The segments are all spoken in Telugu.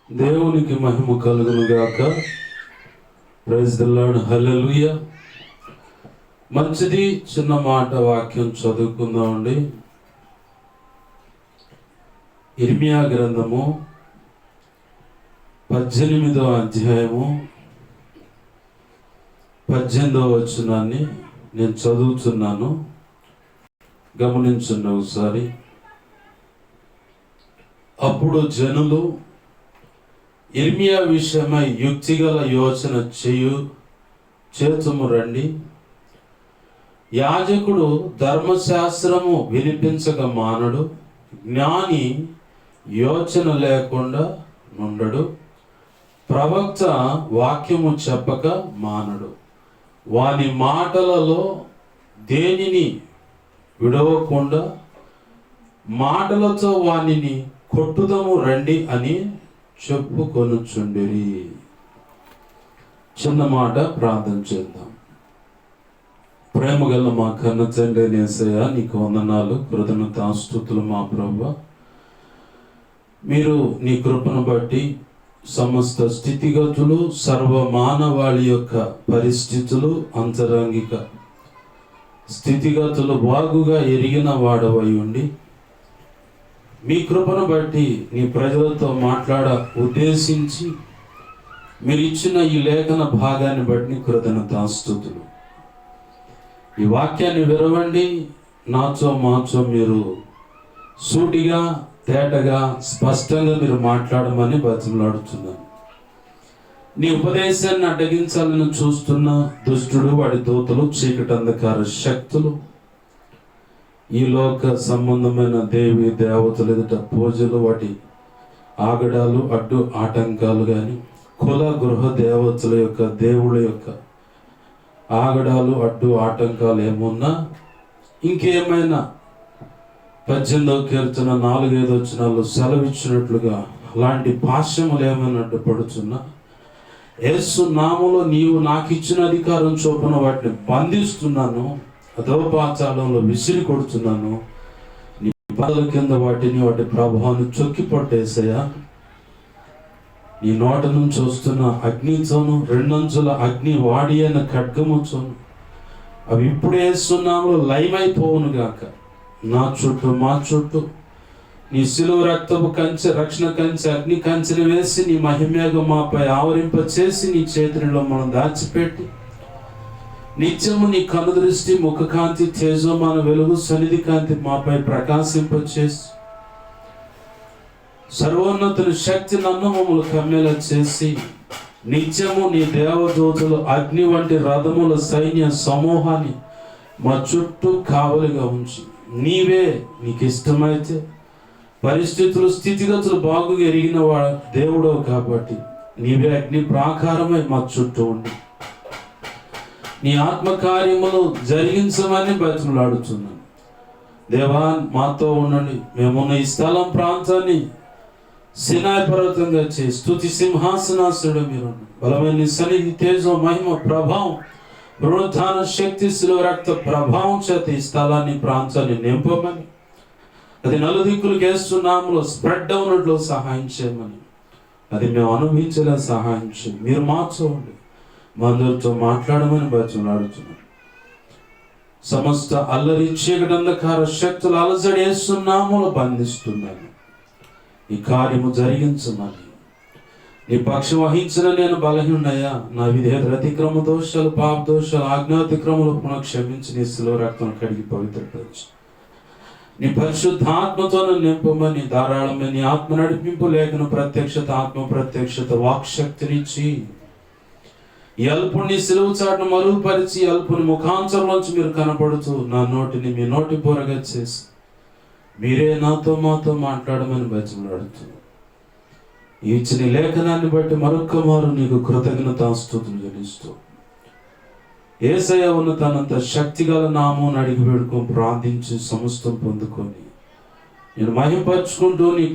దేవునికి మహిమ కలుగును గాక. Praise the Lord. హల్లెలూయా. మంచిది, చిన్న మాట వాక్యం చదువుకుందామండి. ఇర్మియా గ్రంథము 18వ అధ్యాయము 18వ వచనాన్ని నేను చదువుతున్నాను, గమనించండి ఒకసారి. అప్పుడు జనులు ఇర్మియా విషయమై యుక్తిగల యోచన చేతుము రండి. యాజకుడు ధర్మశాస్త్రము వినిపించక మానడు, జ్ఞాని యోచన లేకుండా నుండడు, ప్రవక్త వాక్యము చెప్పక మానడు. వాని మాటలలో దేనిని విడవకుండా మాటలతో వానిని కొట్టుదము రండి అని చెప్పుకొనుచుండిరి. చిన్న మాట ప్రార్థన చేద్దాం. ప్రేమగల మా కన్న తండ్రి యేసయ్యా, నీకు వందనాలు, కృతజ్ఞతాస్తుతులు మా ప్రభువా. మీరు నీ కృపను బట్టి సమస్త స్థితిగతులు, సర్వ మానవాళి యొక్క పరిస్థితులు, అంతరంగిక స్థితిగతులు బాగుగా ఎరిగిన వాడవై ఉండి, మీ కృపను బట్టి నీ ప్రజలతో మాట్లాడ ఉద్దేశించి మీరు ఇచ్చిన ఈ లేఖన భాగాన్ని బట్టి కృతజ్ఞతాస్తుతులు. ఈ వాక్యాన్ని విరవండి, నాచో మాచో మీరు సూటిగా, తేటగా, స్పష్టంగా మీరు మాట్లాడమని బతిమలాడుతున్నాను. నీ ఉపదేశాన్ని అడ్డగించాలని చూస్తున్న దుష్టుడు, వాడి దూతలు, చీకటి అంధకార శక్తులు, ఈ లోక సంబంధమైన దేవి దేవతలు ఎదుట పూజలు, వాటి ఆగడాలు, అడ్డు ఆటంకాలు కానీ, కుల గృహ దేవతల యొక్క దేవుళ్ళ యొక్క ఆగడాలు, అడ్డు ఆటంకాలు ఏమున్నా, ఇంకేమైనా 18వ కీర్తన 4-5 వచనాలు సెలవిచ్చినట్లుగా అలాంటి భాష్యములు ఏమైనా అడ్డుపడుతున్నా, యేసు నామములో నీవు నాకు ఇచ్చిన అధికారం చొప్పున వాటిని బంధిస్తున్నాను, అధోపాతాళంలో విసిరి కొడుతున్నాను. నీ పాదాల కింద వాటి ప్రభావాన్ని చొక్కి పట్టేసయ్యా. నీ నోట నుంచి వస్తున్న అగ్నితోను, 2 అంచుల అగ్ని వాడి అయిన ఖడ్గముతోను అవి ఇప్పుడు వేస్తున్నాము లయమైపోవును గాక. నా చుట్టూ, మా చుట్టూ నీ శిలువ రక్తపు కంచె, రక్షణ కంచె, అగ్ని కంచెని వేసి నీ మహిమేఘం మాపై ఆవరింప చేసి నీ చేతుల్లో మనం దాచిపెట్టి నిత్యము నీ కను దృష్టి, ముఖ కాంతి, తేజోమాన వెలుగు, సన్నిధి కాంతి మాపై ప్రకాశింపచేసి సర్వోన్నతుని శక్తి నన్ను మమ్మల్ని కమ్మేలా చేసి నిత్యము నీ దేవదూతలు అగ్ని వంటి రథముల సైన్య సమూహాన్ని మా చుట్టూ కావలిగా ఉంచి, నీవే నీకు ఇష్టమైతే పరిస్థితులు, స్థితిగతులు బాగుగా ఎరిగిన దేవుడవు కాబట్టి నీవే అగ్ని ప్రాకారమై మా చుట్టూ ఉండి నీ ఆత్మకార్యములు జరిగించమని బతిమలాడుతున్నాను. దేవా, మాతో ఉండండి. మేమున్న ఈ స్థలం ప్రాంతాన్ని సినాయి పర్వతంగా చేసి స్తుతి సింహాసనాసుడు మీరు బలమైన సన్నిధి, తేజో, మహిమ, ప్రభావం, పునరుత్థాన శక్తి, శిలువ రక్త ప్రభావం చేత ఈ స్థలాన్ని, ప్రాంతాన్ని నింపమని, అది నలుదిక్కులకు వేస్తున్నాములో స్ప్రెడ్ అవునట్లు సహాయం చేయమని, అది మేము అనుభవించేలా సహాయం చేయండి. మీరు మార్చండి, మా అందరితో మాట్లాడమని బతిమలాడుతున్నాం. సమస్త అల్లరి, చీకటి, అంధకార శక్తులు అలజడి వేస్తున్నాములో బంధిస్తున్నాను. ఈ కార్యము జరిగించమని, నీ పక్షం వహించిన నేను బలహీనయ్యా. నా విధేయత, అతిక్రమ దోషాలు, పాప దోషాలు, ఆజ్ఞాతిక్రమలు పునః క్షమించి నీ శిలువ రక్తం కడిగి పవిత్రపరచు. నీ పరిశుద్ధాత్మతో నింపమని, ధారాళమైన నీ ఆత్మ నడిపింపు, లేఖను ప్రత్యక్షత, ఆత్మ ప్రత్యక్షత, వాక్శక్తినిచ్చి ఈ అల్పుని సిలువ చాటును మరుగుపరిచి, అల్పుని ముఖాంతరంలోంచి మీరు కనపడుతూ నా నోటిని మీ నోటి పొరగా చేసి మీరే నాతో మాతో మాట్లాడమని బతిమలాడుతూ ఇచ్చిన లేఖనాన్ని బట్టి మరొక్క మారు నీకు కృతజ్ఞతాస్తుతులు చెల్లిస్తూ యేసయ్య ఉన్న తనంత శక్తిగల నామం అడిగి వేడుకొని ప్రార్థించి సమస్తం పొందుకొని నేను మహిమపరుచుకుంటూ నీ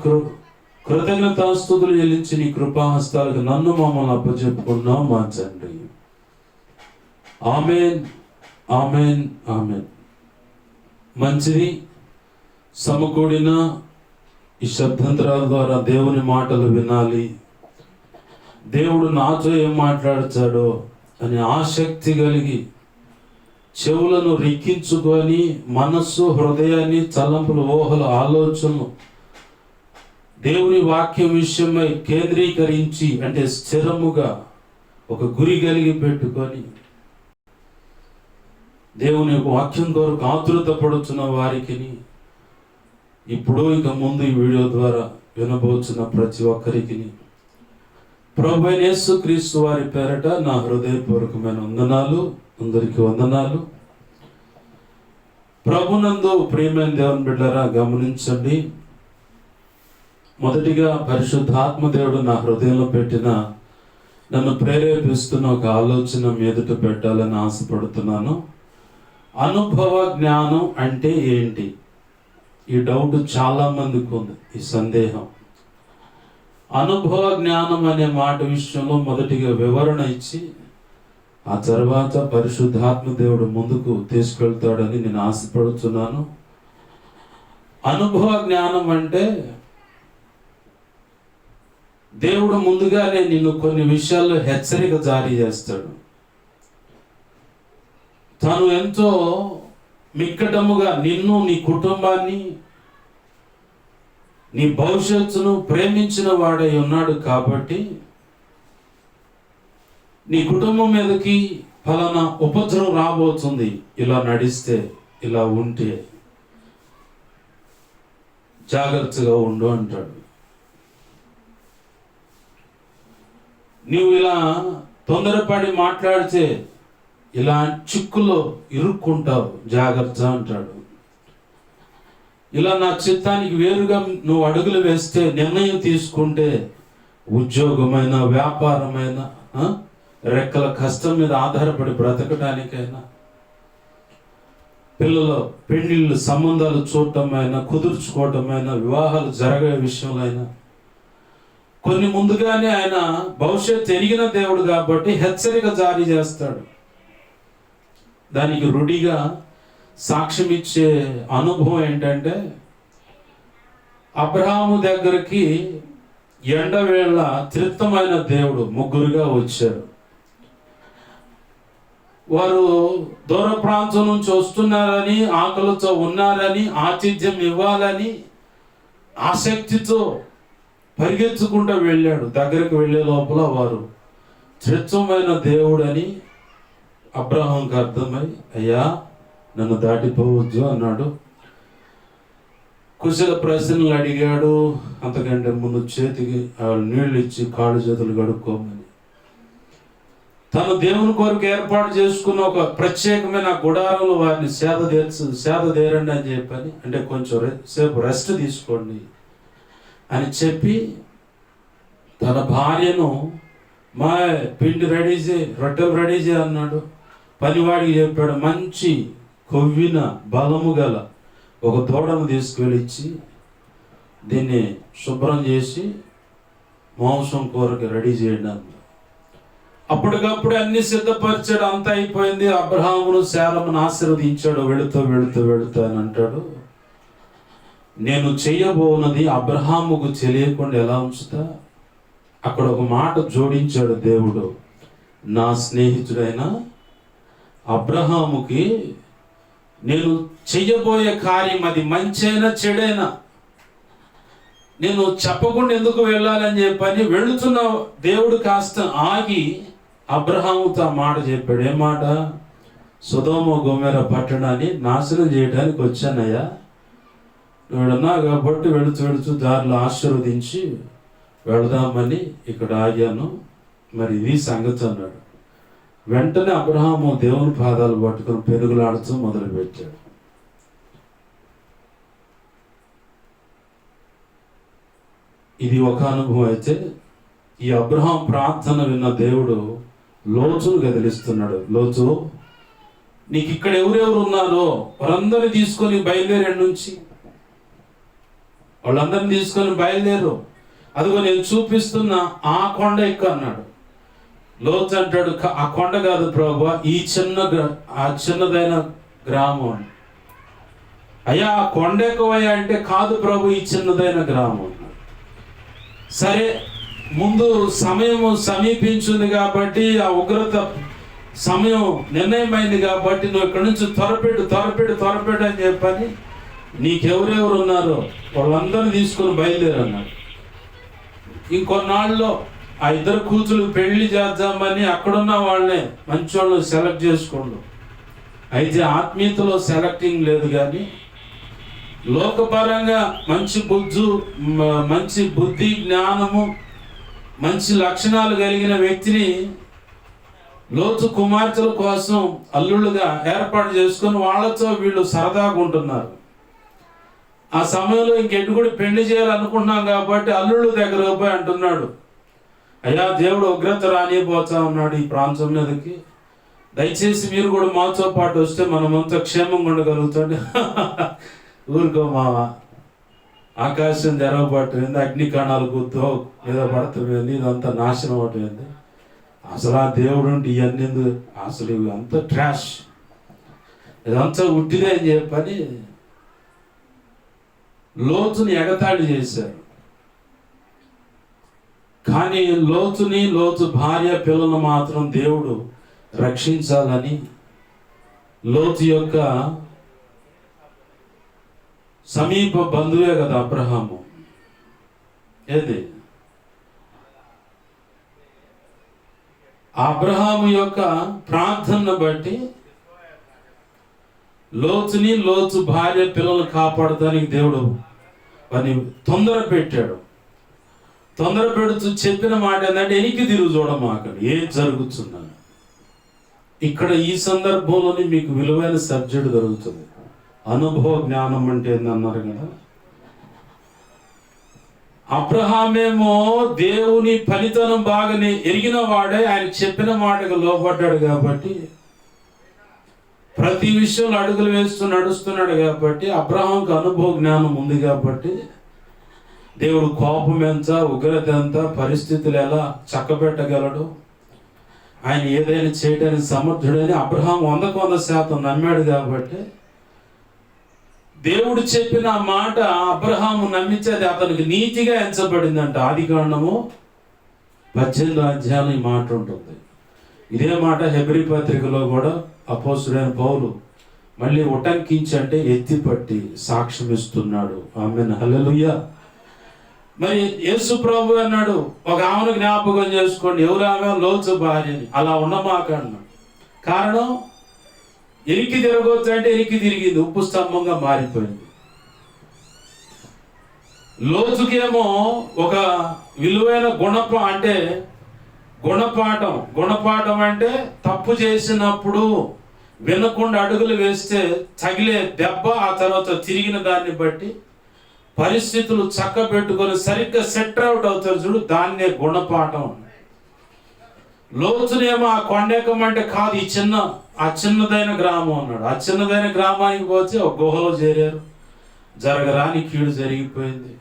కృతజ్ఞతాస్తుతులు చెల్లించి నీ కృపాహస్తాలకు నన్ను మమ్మల్ని అప్పచెప్పుకున్నాం మా తండ్రి. Amen, amen, amen. మంచిది. సమకూడిన ఈ శబ్దంతరాల ద్వారా దేవుని మాటలు వినాలి, దేవుడు నాతో ఏం మాట్లాడతాడో అని ఆసక్తి కలిగి చెవులను రిక్కించుకొని మనస్సు, హృదయాన్ని, తలంపులు, ఊహలు, ఆలోచనలు దేవుని వాక్యం విషయమై కేంద్రీకరించి, అంటే స్థిరముగా ఒక గురి కలిగి పెట్టుకొని దేవుని వాక్యం కొరకు ఆతృత పడుతున్న వారికి, ఇప్పుడు ఇక ముందు ఈ వీడియో ద్వారా వినబోతున్న ప్రతి ఒక్కరికి ప్రభువైన యేసుక్రీస్తు వారి పేరట నా హృదయపూర్వకమైన వందనాలు. అందరికీ వందనాలు. ప్రభునందు ప్రియమైన దేవుని బిడ్డలారా, గమనించండి. మొదటిగా పరిశుద్ధాత్మ దేవుడు నా హృదయంలో పెట్టిన, నన్ను ప్రేరేపిస్తున్న ఒక ఆలోచన ఎదుట పెట్టాలని ఆశపడుతున్నాను. అనుభవ జ్ఞానం అంటే ఏంటి? ఈ డౌట్ చాలా మందికి ఉంది, ఈ సందేహం. అనుభవ జ్ఞానం అనే మాట విషయంలో మొదటిగా వివరణ ఇచ్చి ఆ తర్వాత పరిశుద్ధాత్మ దేవుడు ముందుకు తీసుకెళ్తాడని నేను ఆశపడుతున్నాను. అనుభవ జ్ఞానం అంటే దేవుడు ముందుగానే నిన్ను కొన్ని విషయాల్లో హెచ్చరిక జారీ చేస్తాడు. తను ఎంతో మిక్కటముగా నిన్ను, నీ కుటుంబాన్ని, నీ భవిష్యత్తును ప్రేమించిన వాడై ఉన్నాడు. కాబట్టి నీ కుటుంబం మీదకి ఫలానా ఉపద్రవం రాబోతుంది, ఇలా నడిస్తే, ఇలా ఉంటే జాగ్రత్తగా ఉండు అంటాడు. నీవు ఇలా తొందరపడి మాట్లాడితే ఇలా చిక్కులో ఇరుక్కుంటావు, జాగ్రత్త అంటాడు. ఇలా నా చిత్తానికి వేరుగా నువ్వు అడుగులు వేస్తే, నిర్ణయం తీసుకుంటే, ఉద్యోగమైన, వ్యాపారమైన, రెక్కల కష్టం మీద ఆధారపడి బ్రతకడానికైనా, పిల్లల పెళ్లిళ్ళు సంబంధాలు చూడటమైనా, కుదుర్చుకోవటమైనా, వివాహాలు జరిగే విషయంలో అయినా, కొన్ని ముందుగానే ఆయన భవిష్యత్తు ఎరిగిన దేవుడు కాబట్టి హెచ్చరిక జారీ చేస్తాడు. దానికి రుడిగా సాక్ష్యం ఇచ్చే అనుభవం ఏంటంటే, అబ్రహాము దగ్గరికి ఎండవేళ త్రిత్వమైన దేవుడు ముగ్గురుగా వచ్చారు. వారు దూర ప్రాంతం నుంచి వస్తున్నారని, ఆకలితో ఉన్నారని, ఆతిథ్యం ఇవ్వాలని ఆసక్తితో పరిగెత్తుకుంటూ వెళ్ళాడు. దగ్గరికి వెళ్ళే లోపల వారు త్రిత్వమైన దేవుడని అబ్రహాంకి అర్థమై, అయ్యా నన్ను దాటిపోవద్దు అన్నాడు. కుశల ప్రశ్నలు అడిగాడు. అంతకంటే ముందు చేతికి నీళ్ళు ఇచ్చి కాళ్ళు చేతులు కడుక్కోమని, తను దేవుని కొరకు ఏర్పాటు చేసుకున్న ఒక ప్రత్యేకమైన గుడారంలో వారిని సేదతీరండి అని చెప్పని, అంటే కొంచెం సేపు రెస్ట్ తీసుకోండి అని చెప్పి, తన భార్యను మా పిండి రెడీ చేయి, రొట్టెలు రెడీ చేయి అన్నాడు. పనివాడికి చెప్పాడు. మంచి కొవ్విన బలము గల ఒక దూడను తీసుకువెళ్ళిచ్చి దీన్ని శుభ్రం చేసి మాంసం కూరకి రెడీ చేయండి అన్నాడు. అప్పటికప్పుడు అన్ని సిద్ధపరిచాడు. అంతా అయిపోయింది. అబ్రహామును, శారమును ఆశీర్వదించాడు. వెళుతూ వెళుతూ వెళుతూ అని అంటాడు, నేను చెయ్యబోనది అబ్రహాముకు తెలియకుండా ఎలా ఉంచుతా? అక్కడ ఒక మాట జోడించాడు దేవుడు, నా స్నేహితుడైన అబ్రహాముకి నేను చెయ్యబోయే కార్యం అది మంచైనా చెడైనా నేను చెప్పకుండా ఎందుకు వెళ్ళాలని చెప్పని వెళుతున్న దేవుడు కాస్త ఆగి అబ్రహాముతో ఆ మాట చెప్పాడు. ఏం మాట? సొదొమ గొమొర్రా పట్టణాన్ని నాశనం చేయడానికి వచ్చానయ్యా, నువ్వున్నా కాబట్టి వెళుతూ వెళుతూ దారిలో ఆశీర్వదించి వెళదామని ఇక్కడ ఆగాను, మరి ఇది సంగతి అన్నాడు. వెంటనే అబ్రహాము దేవుని పాదాలు పట్టుకొని పెనుగులాడుతూ మొదలుపెట్టాడు. ఇది ఒక అనుభవం. అయితే ఈ అబ్రహాం ప్రార్థన విన్న దేవుడు లోతును కదిలిస్తున్నాడు. లోతు, నీకు ఇక్కడ ఎవరెవరు ఉన్నారో వారందరినీ తీసుకొని బయలుదేరాడు నుంచి, వాళ్ళందరినీ తీసుకొని బయలుదేరు, అదిగో నేను చూపిస్తున్న ఆ కొండ ఎక్కు అన్నాడు. లోతు అంటాడు, ఆ కొండ కాదు ప్రభువా, ఆ చిన్నదైన గ్రామం. అయ్యా ఆ కొండ ఎక్కువయ్యా అంటే, కాదు ప్రభు, ఈ చిన్నదైన గ్రామం. సరే ముందు సమయం సమీపించింది కాబట్టి, ఆ ఉగ్రత సమయం నిర్ణయమైంది కాబట్టి నువ్వు ఇక్కడ నుంచి త్వరపెట్టు అని చెప్పని నీకెవరెవరు ఉన్నారో వాళ్ళందరినీ తీసుకొని బయలుదేరన్నాడు. ఇంకొన్నాళ్ళలో ఆ ఇద్దరు కూతురు పెళ్లి చేద్దామని అక్కడున్న వాళ్ళనే మంచి వాళ్ళు సెలెక్ట్ చేసుకోండు. అయితే ఆత్మీయతలో సెలెక్టింగ్ లేదు, కానీ లోకపరంగా మంచి బుద్ధి జ్ఞానము మంచి లక్షణాలు కలిగిన వ్యక్తిని లోతు కుమార్తెల కోసం అల్లుళ్ళుగా ఏర్పాటు చేసుకొని వాళ్ళతో వీళ్ళు సరదాగా ఉంటున్నారు. ఆ సమయంలో ఇంకెటు కూడా పెళ్లి చేయాలనుకుంటున్నాం కాబట్టి అల్లుళ్ళు దగ్గర పోయి అంటున్నాడు, అయ్యా దేవుడు ఉగ్రత రానిపోతా ఉన్నాడు ఈ ప్రాంతం మీదకి, దయచేసి మీరు కూడా మాతో పాటు వస్తే మనమంతా క్షేమంగా ఉండగలుగుతాడు. ఊరుకో మావా, ఆకాశం తెరవబట్టింది, అగ్నికణాలు గుర్తు మీద పడుతుంది, ఇదంతా నాశనం అవుతుంది. అసలు ఆ దేవుడు అంటే ఇవన్నీ అసలు ఇవి అంత ట్రాష్, ఇదంతా ఉట్టిదే అని చెప్పని లోతుని ఎగతాళి చేశారు. కానీ లోతు భార్య పిల్లలు మాత్రం దేవుడు రక్షించాలని లోతు యొక్క సమీప బంధువే కదా అబ్రహాము. ఏది అబ్రహాము యొక్క ప్రార్థనను బట్టి లోతు భార్య పిల్లలు కాపాడటానికి దేవుడు అని తొందర పెడుతూ చెప్పిన మాట ఏంటంటే, ఎనికి తిరుగు చూడమాకండి ఏం జరుగుతున్నా. ఇక్కడ ఈ సందర్భంలోనే మీకు విలువైన సబ్జెక్ట్ దొరుకుతుంది. అనుభవ జ్ఞానం అంటే ఏందన్నారు కదా. అబ్రహామేమో దేవుని ఫలితనం బాగానే ఎరిగిన వాడే, ఆయన చెప్పిన మాటకు లోపడ్డాడు కాబట్టి, ప్రతి విషయంలో అడుగులు వేస్తూ నడుస్తున్నాడు కాబట్టి, అబ్రహాంకు అనుభవ జ్ఞానం ఉంది కాబట్టి దేవుడు కోపం ఎంత, ఉగ్రత ఎంత, పరిస్థితులు ఎలా చక్కబెట్టగలడు, ఆయన ఏదైనా చేయడానికి సమర్థుడని అబ్రహాం 100% నమ్మాడు కాబట్టి దేవుడు చెప్పిన మాట అబ్రహాము నమ్మించేది అతనికి నీతిగా ఎంచబడిందంట. ఆదికాండము 18వ అధ్యాయం ఈ మాట ఉంటుంది. ఇదే మాట హెబ్రీ పత్రికలో కూడా అపోస్తుడైన పౌలు మళ్ళీ ఉటంకించి అంటే ఎత్తిపట్టి సాక్ష్యం ఇస్తున్నాడు. ఆమేన్, హల్లెలూయా. మరి యేసు ప్రభు అన్నాడు, ఒక ఆమెను జ్ఞాపకం చేసుకోండి, ఎవరు ఆమె? లోతు భార్యని. అలా ఉండమాకన్నా. కారణం, ఎరికి తిరగొచ్చు అంటే ఎరికి తిరిగింది, ఉప్పు స్తంభంగా మారిపోయింది. లోతుకేమో ఒక విలువైన గుణపాఠం అంటే తప్పు చేసినప్పుడు వినకుండా అడుగులు వేస్తే తగిలే దెబ్బ, ఆ తర్వాత తిరిగిన దాన్ని బట్టి పరిస్థితులు చక్క పెట్టుకొని సరిగ్గా సెట్ అవుట్ అవుతారు చూడు, దాన్నే గుణపాఠం. లోతునేమో ఆ కొండెక్కమంటే కాదు, ఆ చిన్నదైన గ్రామం అన్నాడు. ఆ చిన్నదైన గ్రామానికి పోతే ఒక గుహలో చేరారు, జరగరాని కీడు జరిగిపోయింది.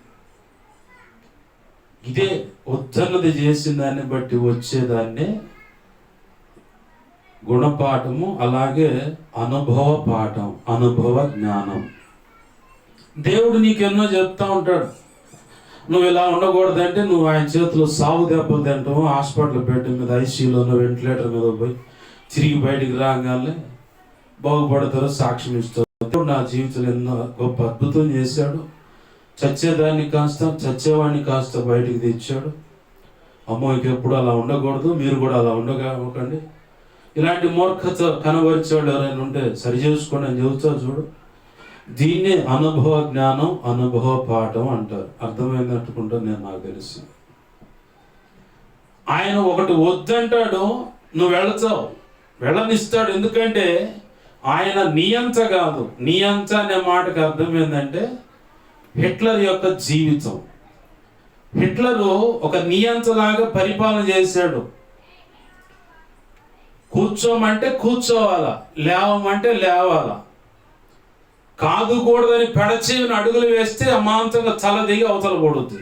ఇదే వద్దన్నది చేసిన దాన్ని బట్టి వచ్చేదాన్ని గుణపాఠము, అలాగే అనుభవ పాఠం, అనుభవ జ్ఞానం. దేవుడు నీకెన్నో చెప్తా ఉంటాడు. నువ్వు ఇలా ఉండకూడదంటే నువ్వు ఆయన చేతిలో సాగు దెబ్బలు తింటావు, హాస్పిటల్ బెడ్ మీద, ఐసీయూలోనో వెంటిలేటర్ మీద పోయి తిరిగి బయటికి రాగానే బాగుపడతారో సాక్ష్యం ఇస్తారు. దేవుడు నా జీవితంలో ఎన్నో గొప్ప అద్భుతం చేశాడు. చచ్చేవాడిని కాస్త బయటికి తెచ్చాడు. అమ్మో ఇంకెప్పుడు అలా ఉండకూడదు, మీరు కూడా అలా ఉండకండి. ఇలాంటి మూర్ఖత కనబరిచేవాళ్ళు ఎవరైనా ఉంటే సరి చేసుకోండి అని చెబుతా చూడు. దీన్నే అనుభవ జ్ఞానం, అనుభవ పాఠం అంటారు. అర్థమైనట్టుకుంటా నేను, నాకు తెలిసి. ఆయన ఒకటి వద్దంటాడు, నువ్వు వెళతావు, వెళ్ళనిస్తాడు. ఎందుకంటే ఆయన నియంత కాదు. నియంత అనే మాటకు అర్థం ఏంటంటే హిట్లర్ యొక్క జీవితం. హిట్లరు ఒక నియంతలాగా పరిపాలన చేశాడు. కూర్చోమంటే కూర్చోవాలా, లేవమంటే లేవాలా, కాదుకూడదని పెడచేవిని అడుగులు వేస్తే అమాంతంగా తల దిగి అవతల పడుద్ది.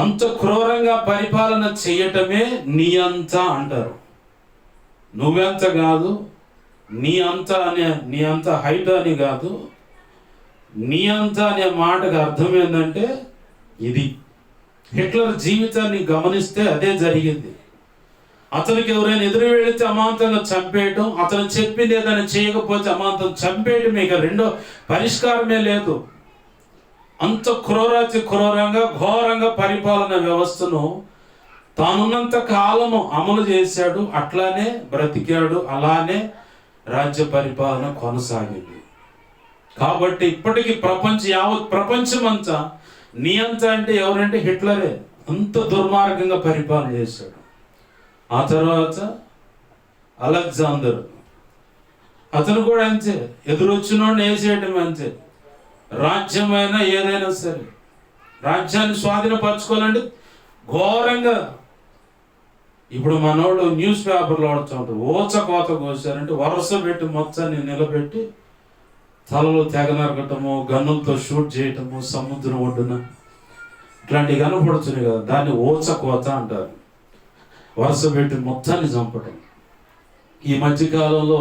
అంత క్రూరంగా పరిపాలన చేయటమే నియంత అంటారు. నువ్వెంత కాదు, నీ అంత హైట్ అని కాదు. నియంత అనే మాటకు అర్థం ఏంటంటే ఇది. హిట్లర్ జీవితాన్ని గమనిస్తే అదే జరిగింది. అతనికి ఎవరైనా ఎదురు వెళితే అమాంతంగా చంపేయటం, అతను చెప్పింది ఏదైనా చేయకపోతే అమాంతం చంపేయటం, ఇక రెండో పరిష్కారమే లేదు. అంత క్రూరాతి క్రూరంగా ఘోరంగా పరిపాలన వ్యవస్థను తానున్నంత కాలము అమలు చేశాడు. అట్లానే బ్రతికాడు, అలానే రాజ్య పరిపాలన కొనసాగింది. కాబట్టి ఇప్పటికీ యావత్ ప్రపంచమంతా నియంత అంటే ఎవరంటే హిట్లరే. అంత దుర్మార్గంగా పరిపాలన చేశాడు. ఆ తర్వాత అలెగ్జాండర్, అతను కూడా అంతే, ఎదురొచ్చినోడిని వేసేయటం అంతే. రాజ్యమైనా ఏదైనా సరే రాజ్యాన్ని స్వాధీనపరచుకోవాలంటే ఘోరంగా. ఇప్పుడు మనోళ్ళు న్యూస్ పేపర్లో ఆడుతుంటారు, ఓచ కోత కోసారంటే వరుస పెట్టి మొత్తాన్ని నిలబెట్టి తలలో తెగ నరకటము, గన్నులతో షూట్ చేయటము, సముద్రం ఒడ్డున ఇట్లాంటివి కనపడుతున్నాయి కదా, దాన్ని ఓచ కోత అంటారు. వరుస పెట్టి మొత్తాన్ని చంపటం. ఈ మధ్యకాలంలో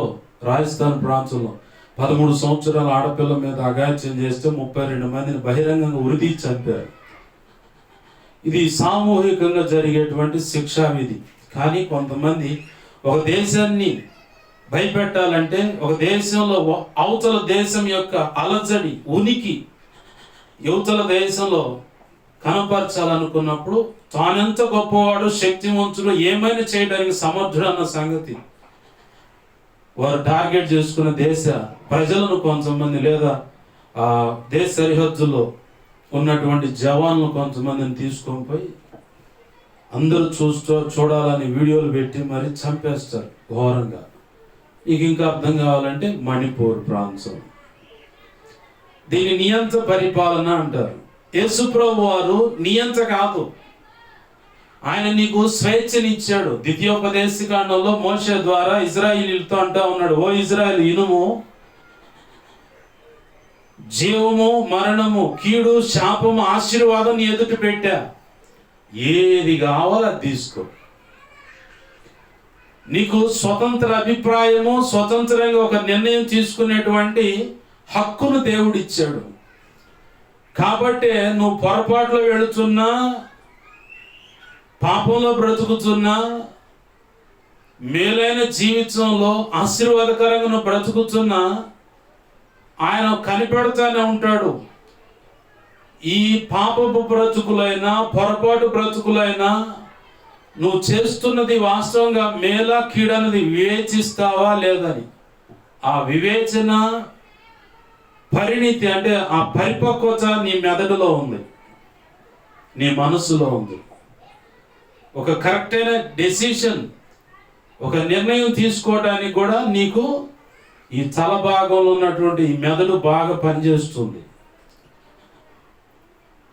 రాజస్థాన్ ప్రాంతంలో 13 సంవత్సరాల ఆడపిల్ల మీద అఘాయిత్యం చేస్తే 32 మందిని బహిరంగంగా ఉరిదీ చంపారు. ఇది సామూహికంగా జరిగేటువంటి శిక్షా విధి. కానీ కొంతమంది ఒక దేశాన్ని భయపెట్టాలంటే, ఒక దేశంలో అవతల దేశం యొక్క అలజడి ఉనికి యువతల దేశంలో కనపరచాలనుకున్నప్పుడు తానెంత గొప్పవాడు, శక్తివంతుడు, ఏమైనా చేయడానికి సమర్థుడు అన్న సంగతి వారు టార్గెట్ చేసుకున్న దేశ ప్రజలను కొంతమంది, లేదా ఆ దేశ సరిహద్దుల్లో ఉన్నటువంటి జవాన్లు కొంతమందిని తీసుకొని పోయి అందరూ చూడాలని వీడియోలు పెట్టి మరి చంపేస్తారు ఘోరంగా. ఇంకా అర్థం కావాలంటే మణిపూర్ ప్రాంతం, దీని నియంత పరిపాలన అంటారు. యేసుప్రభు వారు నియంత కాదు, ఆయన నీకు స్వేచ్ఛనిచ్చాడు. ద్వితీయోపదేశకాండంలో మోషే ద్వారా ఇజ్రాయిలీలతో అంటా ఉన్నాడు, ఓ ఇజ్రాయిల్ ఇనుము, జీవము మరణము, కీడు శాపము ఆశీర్వాదం నీ ఎదుట పెట్టా, ఏది కావాలో అది తీసుకో. నీకు స్వతంత్ర అభిప్రాయము, స్వతంత్రంగా ఒక నిర్ణయం తీసుకునేటువంటి హక్కును దేవుడిచ్చాడు. కాబట్టి నువ్వు పొరపాటులో వెళుతున్నా, పాపంలో బ్రతుకుతున్నా, మేలైన జీవితంలో ఆశీర్వాదకరంగా నువ్వు బ్రతుకుతున్నా, ఆయన కనిపెడతానే ఉంటాడు. ఈ పాపపు బ్రతుకులైనా పొరపాటు బ్రతుకులైనా నువ్వు చేస్తున్నది వాస్తవంగా మేలా కీడన్నది వివేచిస్తావా లేదని. ఆ వివేచన పరిణితి అంటే ఆ పరిపక్వత నీ మెదడులో ఉంది, నీ మనసులో ఉంది. ఒక కరెక్ట్ అయిన డెసిషన్, ఒక నిర్ణయం తీసుకోవడానికి కూడా నీకు ఈ తల భాగంలో ఉన్నటువంటి ఈ మెదడు బాగా పనిచేస్తుంది.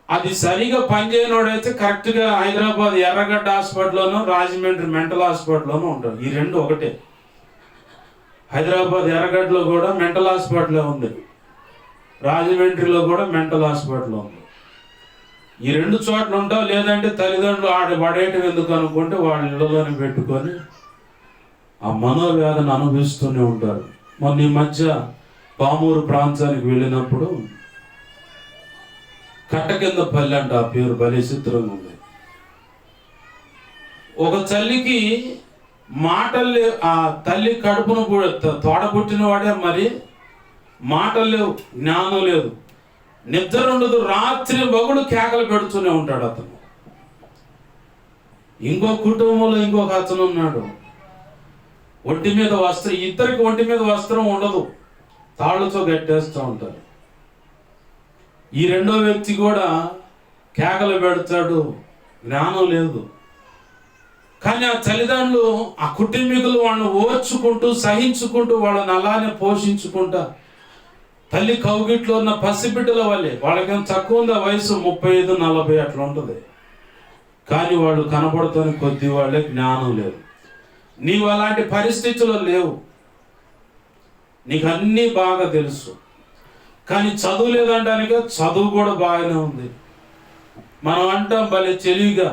అది సరిగా పనిచేయనోడైతే కరెక్ట్గా హైదరాబాద్ ఎర్రగడ్డ హాస్పిటల్లోనూ, రాజమండ్రి మెంటల్ హాస్పిటల్లోనూ ఉంటాడు. ఈ రెండు ఒకటే. హైదరాబాద్ ఎర్రగడ్డలో కూడా మెంటల్ హాస్పిటల్ ఉంది, రాజమండ్రిలో కూడా మెంటల్ హాస్పిటల్ ఉంది. ఈ రెండు చోట్ల ఉంటావు. లేదంటే తల్లిదండ్రులు పడేయటం ఎందుకు అనుకుంటే వాళ్ళ ఇళ్ళలోనే పెట్టుకొని ఆ మనోవేదన అనుభవిస్తూనే ఉంటారు. మొన్న ఈ మధ్య పామూరు ప్రాంతానికి వెళ్ళినప్పుడు కట్ట కింద పల్లె అంట, ఆ పేరు భలే చిత్రంగా ఉంది. ఒక తల్లికి మాటలు లేవు, ఆ తల్లి కడుపును తోడబుట్టిన వాడే మరి మాటలు లేవు, జ్ఞానం లేదు, నిద్ర ఉండదు, రాత్రి పగలు కేకలు పెడుతూనే ఉంటాడు అతను. ఇంకో కుటుంబంలో ఇంకొక అతను ఉన్నాడు, ఒంటి మీద వస్త్రం, ఇద్దరికి ఒంటి మీద వస్త్రం ఉండదు, తాళ్ళతో కట్టేస్తూ ఉంటారు. ఈ రెండో వ్యక్తి కూడా కేకలు పెడతాడు, జ్ఞానం లేదు. కానీ ఆ తల్లిదండ్రులు, ఆ కుటుంబీకులు వాళ్ళని ఓర్చుకుంటూ సహించుకుంటూ వాళ్ళని అలానే పోషించుకుంటా, తల్లి కౌగిట్లో ఉన్న పసిబిడ్డల వల్లే, వాళ్ళకేం తక్కువ ఉందా వయసు, 35-40 అట్లా ఉంటుంది. కానీ వాళ్ళు కనపడుతున్న కొద్ది వాళ్ళే, జ్ఞానం లేదు. నీవు అలాంటి పరిస్థితుల్లో లేవు, నీకు అన్నీ బాగా తెలుసు. కానీ చదువు లేదంటానిక చదువు కూడా బాగానే ఉంది. మనం అంటాం భలే తెలివిగా,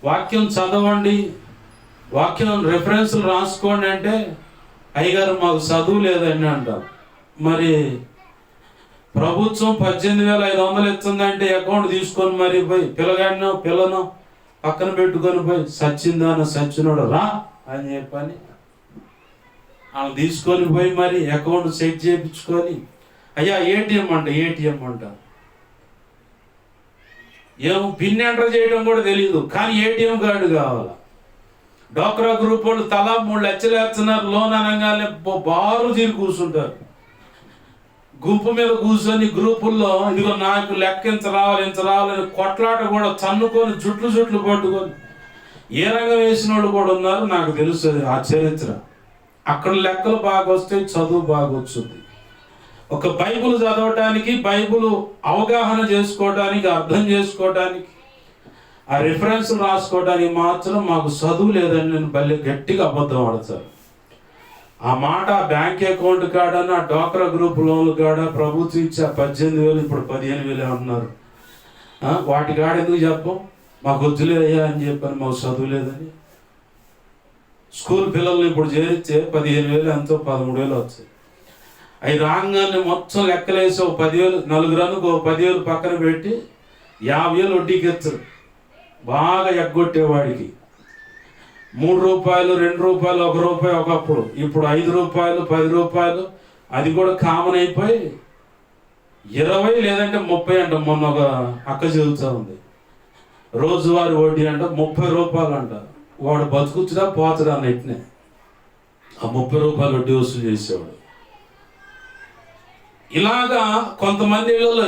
వాక్యం చదవండి, వాక్యం రెఫరెన్స్లు రాసుకోండి అంటే, అయ్యగారు మాకు చదువు లేదండి అంటాం. మరి ప్రభుత్వం 18,500 ఇస్తుందంటే అకౌంట్ తీసుకొని మరి పోయి పిల్లను పక్కన పెట్టుకొని పోయి సచ్చినోడు రా అని చెప్పని వాళ్ళు తీసుకొని పోయి మరి అకౌంట్ సెట్ చేయించుకొని, అయ్యా ఏటీఎం అంట. ఏమో పిన్ ఎంటర్ చేయడం కూడా తెలియదు, కానీ ఏటీఎం కార్డు కావాలి. డ్వాక్రా గ్రూప్ వాళ్ళు తలా 3 లక్షలు వేస్తున్నారు లోన్ అనగానే బారు తీరి కూర్చుంటారు. గుంపు మీద కూర్చొని గ్రూపుల్లో ఇదిగో నాకు లెక్క ఇంత రావాలని కొట్లాట కూడా చన్నుకొని జుట్లు పట్టుకొని ఏ రంగం వేసిన వాళ్ళు కూడా ఉన్నారు. నాకు తెలుస్తుంది ఆ చరిత్ర. అక్కడ లెక్కలు బాగా వస్తాయి, చదువు బాగా వస్తుంది. ఒక బైబుల్ చదవటానికి, బైబుల్ అవగాహన చేసుకోవటానికి, అర్థం చేసుకోవటానికి, ఆ రిఫరెన్స్ రాసుకోవడానికి మాత్రం మాకు చదువు లేదని నేను భలే గట్టిగా అబద్ధం ఆడతాను. ఆ మాట బ్యాంక్ అకౌంట్ కాడన్నా, డ్వాక్రా గ్రూప్ లోన్లు కాడ ప్రభుత్వం ఇచ్చే 18,000 ఇప్పుడు 15,000 అంటున్నారు. వాటి కాడ ఎందుకు చెప్పం? మాకు వద్దులేదయ్యా అని చెప్పని, మాకు చదువు లేదని. స్కూల్ పిల్లల్ని ఇప్పుడు చేరిస్తే 15,000 ఎంతో 13,000 వచ్చాయి. అవి రాగానే మొత్తం లెక్కలేసి 10,000 నలుగురనుకో 10,000 పక్కన పెట్టి 50,000 వడ్డీకి ఎత్తారు. బాగా ఎగ్గొట్టేవాడికి 3 రూపాయలు, 2 రూపాయలు, 1 రూపాయి ఒకప్పుడు, ఇప్పుడు 5 రూపాయలు, 10 రూపాయలు. అది కూడా కామన్ అయిపోయి 20 లేదంటే 30 అంట. మొన్న ఒక అక్క చెబుతా ఉంది, రోజువారి వడ్డీ అంట 30 రూపాయలు అంట. వాడు బతుకుతుడా పోతుడా నెట్నే ఆ 30 రూపాయలు వడ్డీ వసూలు చేసేవాడు. ఇలాగా కొంతమంది ఇళ్ళలో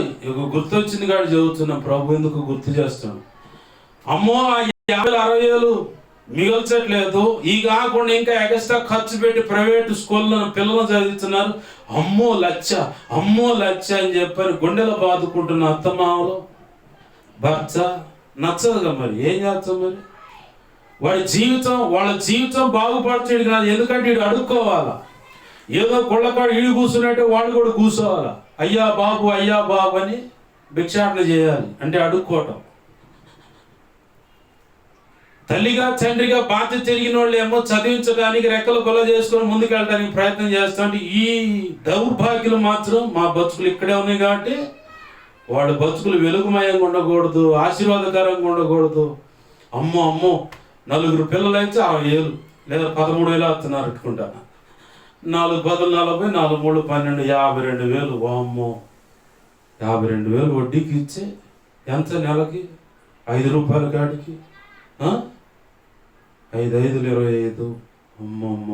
గుర్తొచ్చింది కాదు చెబుతున్నాం. ప్రభు ఎందుకు గుర్తు చేస్తాను? అమ్మో 50,000-60,000 మిగల్చట్లేదు, ఈ కాకుండా ఇంకా ఎక్స్ట్రా ఖర్చు పెట్టి ప్రైవేట్ స్కూల్లో పిల్లలు చదివిస్తున్నారు. అమ్మో లచ్చ అని చెప్పని గుండెలో బాదుకుంటున్న అత్తమామలు, భర్త నచ్చదుగా. మరి ఏం చేస్తాం? మరి వాళ్ళ జీవితం బాగుపరచేది కాదు. ఎందుకంటే వీడు అడుక్కోవాలా, ఏదో కొళ్ళకాడు ఈడు కూర్చున్నట్టే వాడు కూడా కూర్చోవాలా. అయ్యా బాబు అని భిక్షాటన చేయాలి, అంటే అడుక్కోవటం. తల్లిగా తండ్రిగా బాధ్యత తిరిగిన వాళ్ళు ఏమో చదివించడానికి రెక్కలు కొల చేసుకొని ముందుకెళ్ళడానికి ప్రయత్నం చేస్తుంటే, ఈ దౌర్భాగ్యులు మాత్రం మా బతుకులు ఇక్కడే ఉన్నాయి కాబట్టి వాడు బతుకులు వెలుగుమయంగా ఉండకూడదు, ఆశీర్వాదకరంగా ఉండకూడదు. అమ్మో 4 పిల్లలు అయితే 60,000 లేదా 13,000 వస్తున్నారు పెట్టుకుంటా. 4 10 40, 4 3 12, 52,000. వామ్మో 52,000 వడ్డీకి ఇచ్చే ఎంత నెలకి? 5 రూపాయల కాడికి 5 5 25. అమ్మమ్మ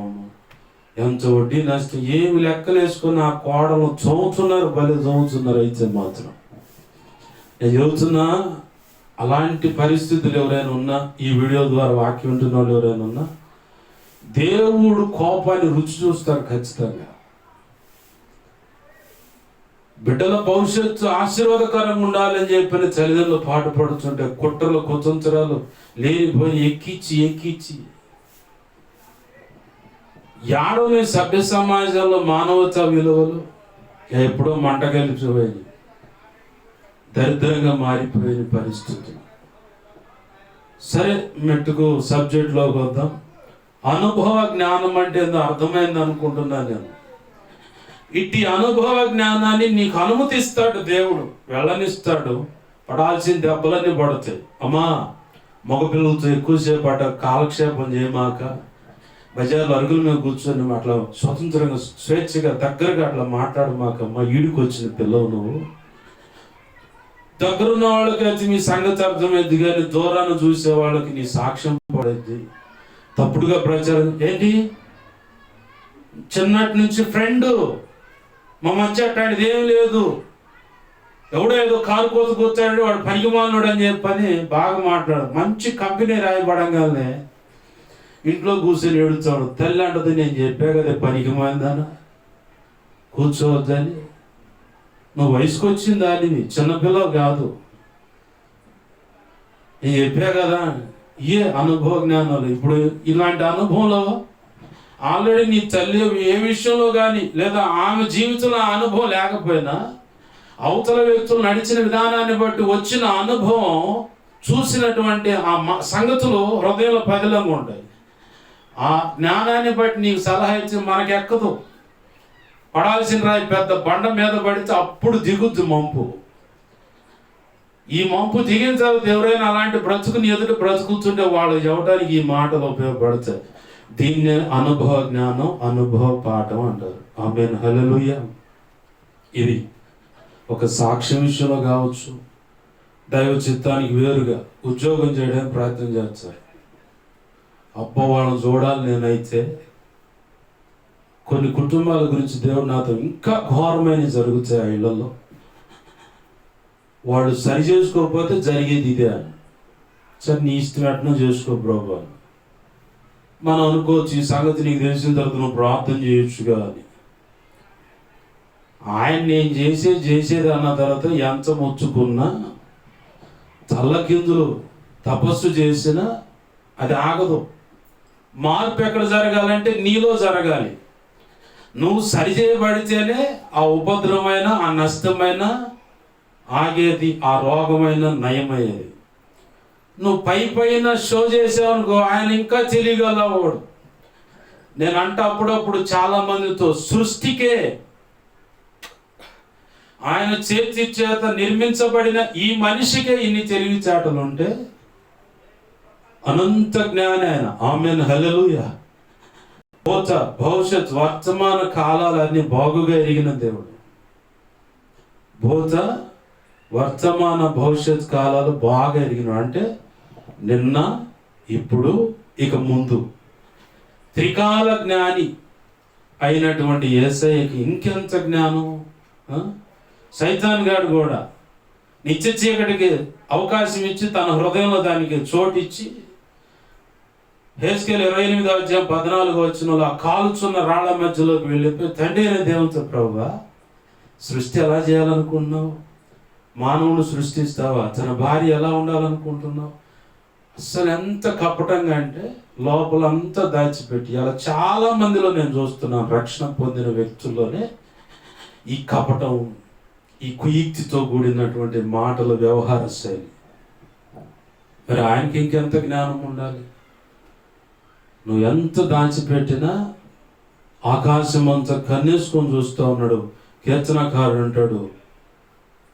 ఎంత వడ్డీ నష్టం. ఏమి లెక్కలు వేసుకుని ఆ కోడలు చదువుతున్నారు, చదువుతున్నారు. అయితే మాత్రం నేను చెబుతున్నా, అలాంటి పరిస్థితులు ఎవరైనా ఉన్నా, ఈ వీడియో ద్వారా వాక్యం ఉంటున్న వాళ్ళు ఎవరైనా ఉన్నా, దేవుడు కోపాన్ని రుచి చూస్తారు ఖచ్చితంగా. బిడ్డల భవిష్యత్తు ఆశీర్వాదకరంగా ఉండాలని చెప్పిన తల్లిదండ్రులు పాటుపడుతుంటే కుట్రలు కుతంత్రాలు లేనిపోయి ఎక్కించి యాడోని సభ్య సమాజంలో మానవతా విలువలు ఎప్పుడో మంట కలిపిపోయి దరిద్రంగా మారిపోయిన పరిస్థితి. సరే, మెట్టుకు సబ్జెక్ట్లోకి వద్దాం. అనుభవ జ్ఞానం అంటే ఏందో అర్థమైంది అనుకుంటున్నాను నేను. ఇట్టి అనుభవ జ్ఞానాన్ని నీకు అనుమతిస్తాడు దేవుడు, వెళ్ళనిస్తాడు. పడాల్సిన దెబ్బలన్నీ పడతాయి. అమ్మా, మగపిల్లలతో ఎక్కువసేపు కాలక్షేపం చేయమాక, బజార్లో అరుగుల మీద కూర్చొని అట్లా స్వతంత్రంగా స్వేచ్ఛగా దగ్గరగా అట్లా మాట్లాడమాకమ్మా. ఈడికి వచ్చిన పిల్లవు నువ్వు. దగ్గరున్న వాళ్ళకి అయితే మీ సంగతి అర్థమైంది, కానీ దూరాన్ని చూసే వాళ్ళకి నీ సాక్ష్యం పడేది. తప్పుడుగా ప్రచారం ఏంటి? చిన్నటి నుంచి ఫ్రెండ్, మా మధ్య అట్లాంటిది ఏం లేదు, ఎవడో ఏదో కారు కోసుకొచ్చాడు వాడు పనికిమాలినోడు అని చెప్పని బాగా మాట్లాడు. మంచి కంపెనీ రాయబడంగానే ఇంట్లో కూర్చొని ఏడుస్తాడు. తల్లి అంటది, నేను చెప్పా కదా పనికిమాలిందానా, కూర్చోవద్దని. నువ్వు వయసుకు వచ్చిన దానివి, చిన్నపిల్లవు కాదు. నేను చెప్పా కదా. ఏ అనుభవ జ్ఞానాలు. ఇప్పుడు ఇలాంటి అనుభవంలో ఆల్రెడీ నీ తల్లి ఏ విషయంలో కానీ లేదా ఆమె జీవితంలో అనుభవం లేకపోయినా అవతల వ్యక్తులు నడిచిన విధానాన్ని బట్టి వచ్చిన అనుభవం చూసినటువంటి ఆ సంగతులు హృదయంలో పదిలంగా ఉంటాయి. ఆ జ్ఞానాన్ని బట్టి నీకు సలహా ఇచ్చి మనకెక్కదు. పడాల్సిన రాయి పెద్ద బండ మీద పడితే అప్పుడు దిగుద్దు మంపు. ఈ మంపు దిగిన తర్వాత ఎవరైనా అలాంటి బ్రతుకుని ఎదుటి బ్రతుకుతుంటే వాళ్ళు ఇవ్వడానికి ఈ మాటలు ఉపయోగపడతాయి. దీన్నే అనుభవ జ్ఞానం, అనుభవ పాఠం అంటారు. ఆమేన్, హల్లెలూయా. ఇది ఒక సాక్ష్యం విషయంలో కావచ్చు, దైవ చిత్తానికి వేరుగా ఉద్యోగం చేయడానికి ప్రయత్నం చేస్తారు. అబ్బా వాళ్ళని చూడాలి. నేనైతే కొన్ని కుటుంబాల గురించి దేవుడు నాతో ఇంకా ఘోరమైన జరుగుతాయి ఆ ఇళ్లలో. వాళ్ళు సరి చేసుకోకపోతే జరిగేది ఇదే అని. సరే నీ ఇష్టం ఎట్నో చేసుకో ప్రభు. మనం అనుకోవచ్చు ఈ సంగతి నీకు తెలిసిన తర్వాత నువ్వు ప్రార్థన చేయొచ్చుగా అని. ఆయన నేను చేసేది అన్న తర్వాత ఎంత మొచ్చుకున్నా, తల్లకిందులు తపస్సు చేసినా అది ఆగదు. మార్పు ఎక్కడ జరగాలంటే నీలో జరగాలి. నువ్వు సరిచేయబడితేనే ఆ ఉపద్రవమైన, ఆ నష్టమైన ఆగేది, ఆ రోగమైన నయమయ్యేది. నువ్వు పైన షో చేసావనుకో ఆయన ఇంకా తెలియగలవాడు. నేను అప్పుడప్పుడు చాలా మందితో సృష్టికే ఆయన చేతి చేత నిర్మించబడిన ఈ మనిషికే ఇన్ని తెలివితేటలు ఉంటే అనంత జ్ఞాని ఆయన. ఆమేన్, హల్లెలూయా. భూత భవిష్యత్ వర్తమాన కాలాలన్నీ బాగుగా ఎరిగిన దేవుడు. భూత వర్తమాన భవిష్యత్ కాలాలు బాగా ఎరిగిన అంటే నిన్న, ఇప్పుడు, ఇక ముందు త్రికాల జ్ఞాని అయినటువంటి యేసయ్యకి ఇంకెంత జ్ఞానం. సైతాన్ గాడు కూడా నిత్య చీకటికి అవకాశం ఇచ్చి తన హృదయంలో దానికి చోటిచ్చి హెస్కేలు 28:14 ఆ కాలుచున్న రాళ్ల మధ్యలోకి వెళ్ళిపోయి తండ్రి అయిన దేవునితో, ప్రభువా సృష్టి ఎలా చేయాలనుకుంటున్నావు? మానవుని సృష్టిస్తావా? తన భార్య ఎలా ఉండాలనుకుంటున్నావు? అసలు ఎంత కపటంగా అంటే లోపలంతా దాచిపెట్టి అలా చాలా మందిలో నేను చూస్తున్నాను. రక్షణ పొందిన వ్యక్తుల్లోనే ఈ కపటం, ఈ కుయుక్తితో కూడినటువంటి మాటల వ్యవహార శైలి. మరి ఆయనకి ఇంకెంత జ్ఞానం ఉండాలి? నువ్వు ఎంత దాచిపెట్టినా ఆకాశం అంతా కన్నేసుకొని చూస్తూ ఉన్నాడు. కీర్తనకారుడు అంటాడు,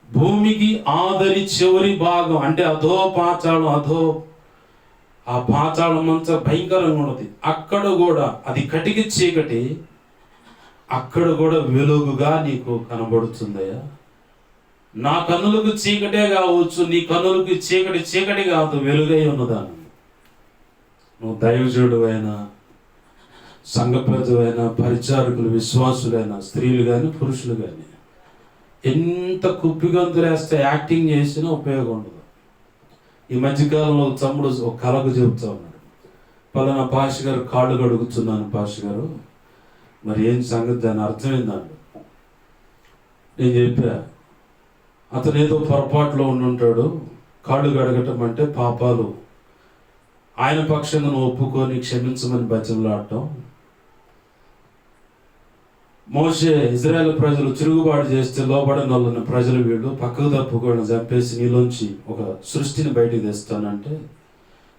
భూమికి ఆదరి చివరి భాగం అంటే అధో పాతాళం, ఆ పాతాళం అంతా భయంకరంగా ఉన్నది. అక్కడ కూడా అది కటికి చీకటి, అక్కడ కూడా వెలుగుగా నీకు కనబడుతుందయ్యా. నా కన్నులకు చీకటే కావచ్చు, నీ కన్నులకు చీకటి కాదు, వెలుగై ఉన్నదాన్ని. నువ్వు దైవజనుడు అయినా, సంఘ పెద్దవైనా, పరిచారకులు, విశ్వాసులైనా, స్త్రీలు కానీ పురుషులు కానీ ఎంత కుప్పిగంతులేస్తే యాక్టింగ్ చేసినా ఉపయోగం ఉండదు. ఈ మధ్యకాలంలో తమ్ముడు ఒక కళకు చెబుతా ఉన్నాడు, పలానా పాష గారు కాళ్ళు కడుగుతున్నాను పాష గారు, మరి ఏం సంగతి, దాని అర్థమైందండి. నేను చెప్పా, అతను ఏదో పొరపాటులో ఉండుంటాడు. కాళ్ళు కడగటం అంటే పాపాలు ఆయన పక్షంగా నువ్వు ఒప్పుకొని క్షమించమని బతిమలాడటం. మోషే ఇజ్రాయేల్ ప్రజలు తిరుగుబాటు చేస్తే లోబడని వాళ్ళని ప్రజలు వీళ్ళు పక్కకు తప్పుకొని చంపేసి నీలోంచి ఒక సృష్టిని బయటికి తెస్తానంటే